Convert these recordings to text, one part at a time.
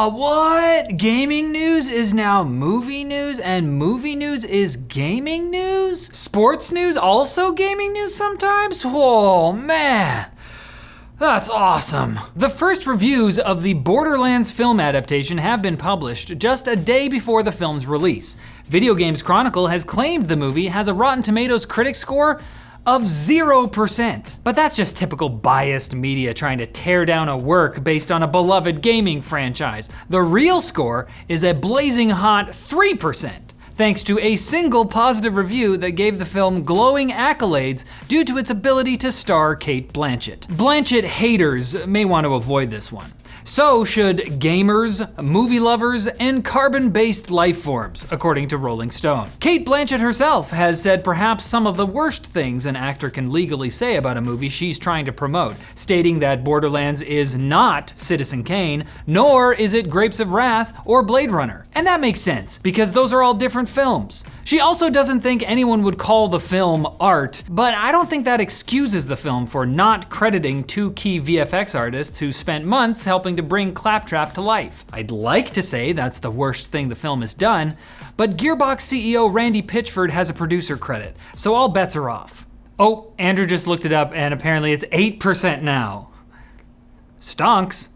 Oh, what? Gaming news is now movie news, and movie news is gaming news? Sports news also gaming news sometimes? Oh, man. That's awesome. The first reviews of the Borderlands film adaptation have been published just a day before the film's release. Video Games Chronicle has claimed the movie has a Rotten Tomatoes critic score of 0%. But that's just typical biased media trying to tear down a work based on a beloved gaming franchise. The real score is a blazing hot 3%. Thanks to a single positive review that gave the film glowing accolades due to its ability to star Cate Blanchett. Blanchett haters may want to avoid this one. So should gamers, movie lovers, and carbon-based life forms, according to Rolling Stone. Cate Blanchett herself has said perhaps some of the worst things an actor can legally say about a movie she's trying to promote, stating that Borderlands is not Citizen Kane, nor is it Grapes of Wrath or Blade Runner. And that makes sense, because those are all different films. She also doesn't think anyone would call the film art, but I don't think that excuses the film for not crediting two key VFX artists who spent months helping to bring Claptrap to life. I'd like to say that's the worst thing the film has done, but Gearbox CEO Randy Pitchford has a producer credit, so all bets are off. Oh, Andrew just looked it up and apparently it's 8% now. Stonks.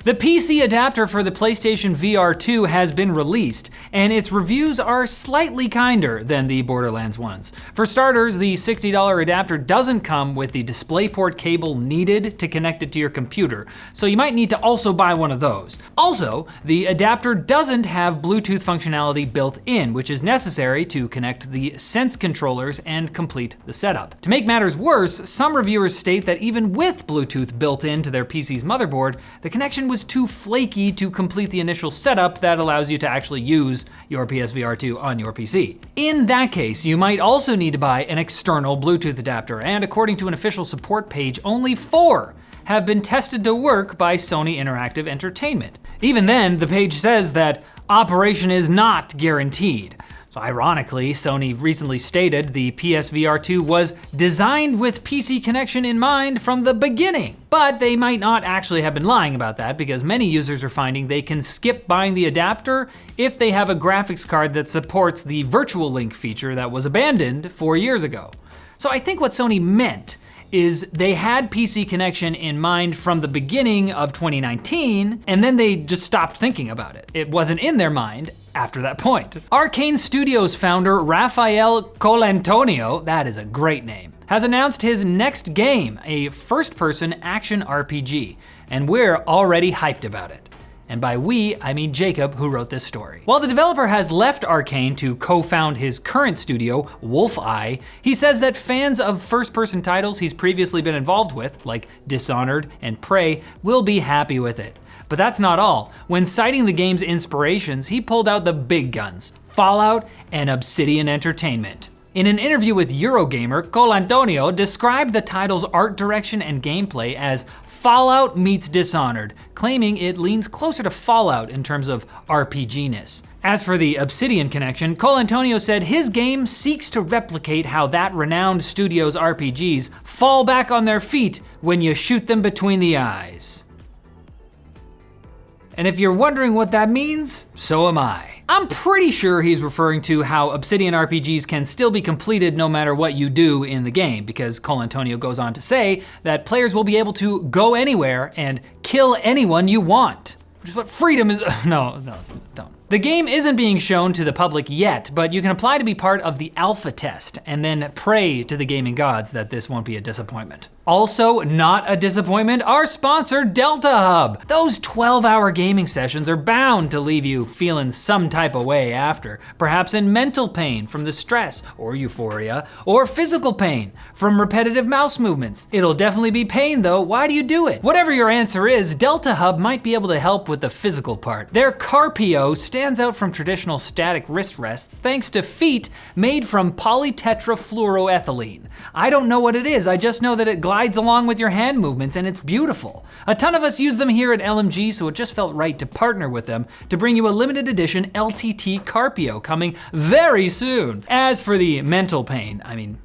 The PC adapter for the PlayStation VR 2 has been released, and its reviews are slightly kinder than the Borderlands ones. For starters, the $60 adapter doesn't come with the DisplayPort cable needed to connect it to your computer, so you might need to also buy one of those. Also, the adapter doesn't have Bluetooth functionality built in, which is necessary to connect the Sense controllers and complete the setup. To make matters worse, some reviewers state that even with Bluetooth built into their PC's motherboard, the connection was too flaky to complete the initial setup that allows you to actually use your PSVR 2 on your PC. In that case, you might also need to buy an external Bluetooth adapter, and according to an official support page, only 4 have been tested to work by Sony Interactive Entertainment. Even then, the page says that operation is not guaranteed. So ironically, Sony recently stated the PSVR 2 was designed with PC connection in mind from the beginning. But they might not actually have been lying about that, because many users are finding they can skip buying the adapter if they have a graphics card that supports the Virtual Link feature that was abandoned 4 years ago. So I think what Sony meant is they had PC connection in mind from the beginning of 2019, and then they just stopped thinking about it. It wasn't in their mind after that point. Arkane Studios founder Rafael Colantonio, that is a great name, has announced his next game, a first-person action RPG, and we're already hyped about it. And by we, I mean Jacob, who wrote this story. While the developer has left Arkane to co-found his current studio, Wolfeye, he says that fans of first-person titles he's previously been involved with, like Dishonored and Prey, will be happy with it. But that's not all. When citing the game's inspirations, he pulled out the big guns, Fallout and Obsidian Entertainment. In an interview with Eurogamer, Colantonio described the title's art direction and gameplay as Fallout meets Dishonored, claiming it leans closer to Fallout in terms of RPG-ness. As for the Obsidian connection, Colantonio said his game seeks to replicate how that renowned studio's RPGs fall back on their feet when you shoot them between the eyes. And if you're wondering what that means, so am I. I'm pretty sure he's referring to how Obsidian RPGs can still be completed no matter what you do in the game, because Colantonio goes on to say that players will be able to go anywhere and kill anyone you want, which is what freedom is. No, don't. The game isn't being shown to the public yet, but you can apply to be part of the alpha test and then pray to the gaming gods that this won't be a disappointment. Also, not a disappointment, our sponsor, Delta Hub. Those 12-hour gaming sessions are bound to leave you feeling some type of way after, perhaps in mental pain from the stress or euphoria, or physical pain from repetitive mouse movements. It'll definitely be pain though, why do you do it? Whatever your answer is, Delta Hub might be able to help with the physical part. Their Carpio stands out from traditional static wrist rests thanks to feet made from polytetrafluoroethylene. I don't know what it is, I just know that it glides along with your hand movements and it's beautiful. A ton of us use them here at LMG, so it just felt right to partner with them to bring you a limited edition LTT Carpio coming very soon. As for the mental pain, I mean,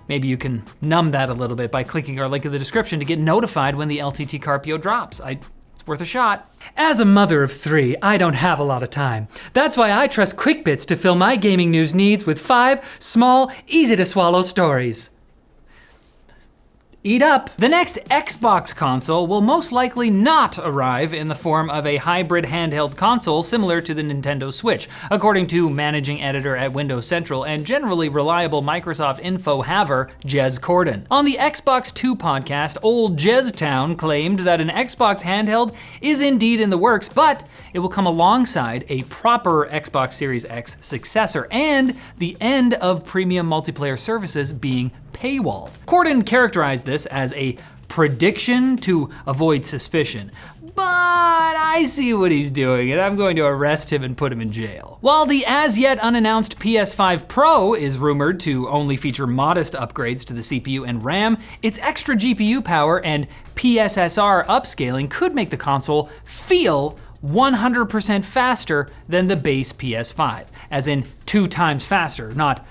maybe you can numb that a little bit by clicking our link in the description to get notified when the LTT Carpio drops. It's It's worth a shot. As a mother of 3, I don't have a lot of time. That's why I trust QuickBits to fill my gaming news needs with 5 small, easy-to-swallow stories. Eat up! The next Xbox console will most likely not arrive in the form of a hybrid handheld console similar to the Nintendo Switch, according to managing editor at Windows Central and generally reliable Microsoft info haver, Jez Corden. On the Xbox 2 podcast, old Jeztown claimed that an Xbox handheld is indeed in the works, but it will come alongside a proper Xbox Series X successor and the end of premium multiplayer services being paywalled. Corden characterized this as a prediction to avoid suspicion, but I see what he's doing and I'm going to arrest him and put him in jail. While the as yet unannounced PS5 Pro is rumored to only feature modest upgrades to the CPU and RAM, its extra GPU power and PSSR upscaling could make the console feel 100% faster than the base PS5, as in 2 times faster, not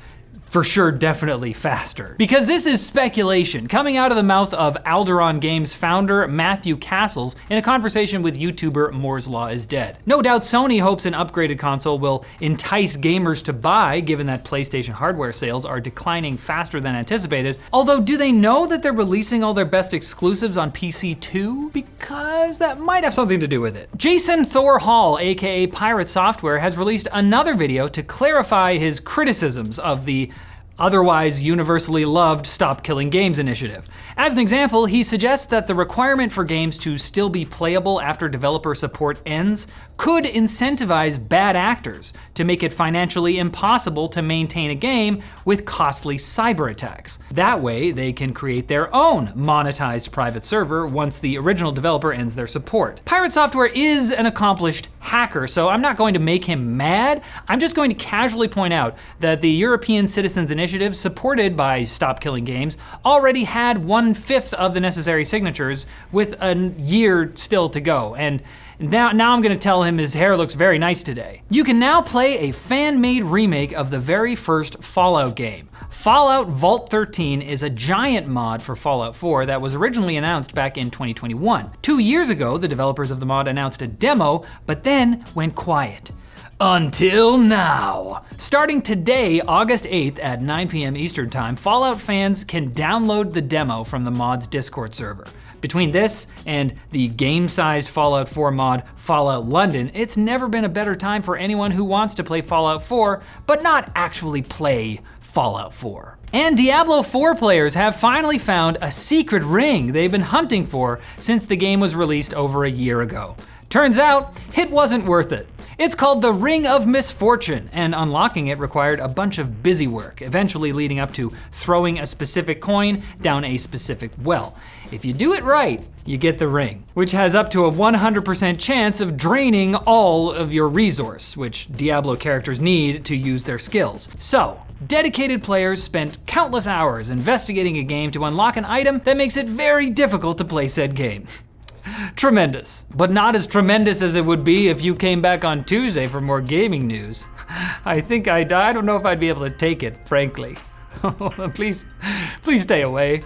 for sure, definitely faster. Because this is speculation coming out of the mouth of Alderon Games founder Matthew Castles in a conversation with YouTuber Moore's Law is Dead. No doubt Sony hopes an upgraded console will entice gamers to buy, given that PlayStation hardware sales are declining faster than anticipated. Although, do they know that they're releasing all their best exclusives on PC too? Because that might have something to do with it. Jason Thor Hall, aka Pirate Software, has released another video to clarify his criticisms of the otherwise universally loved Stop Killing Games initiative. As an example, he suggests that the requirement for games to still be playable after developer support ends could incentivize bad actors to make it financially impossible to maintain a game with costly cyber attacks. That way, they can create their own monetized private server once the original developer ends their support. Pirate Software is an accomplished hacker, so I'm not going to make him mad. I'm just going to casually point out that the European Citizens Initiative, supported by Stop Killing Games, already had 1/5 of the necessary signatures with a year still to go. And now I'm gonna tell him his hair looks very nice today. You can now play a fan-made remake of the very first Fallout game. Fallout Vault 13 is a giant mod for Fallout 4 that was originally announced back in 2021. 2 years ago, the developers of the mod announced a demo, but then went quiet. Until now. Starting today, August 8th at 9 p.m. Eastern Time, Fallout fans can download the demo from the mod's Discord server. Between this and the game-sized Fallout 4 mod, Fallout London, it's never been a better time for anyone who wants to play Fallout 4, but not actually play Fallout 4. And Diablo IV players have finally found a secret ring they've been hunting for since the game was released over a year ago. Turns out, it wasn't worth it. It's called the Ring of Misfortune, and unlocking it required a bunch of busy work, eventually leading up to throwing a specific coin down a specific well. If you do it right, you get the ring, which has up to a 100% chance of draining all of your resource, which Diablo characters need to use their skills. So, dedicated players spent countless hours investigating a game to unlock an item that makes it very difficult to play said game. Tremendous, but not as tremendous as it would be if you came back on Tuesday for more gaming news. I don't know if I'd be able to take it, frankly. Please stay away.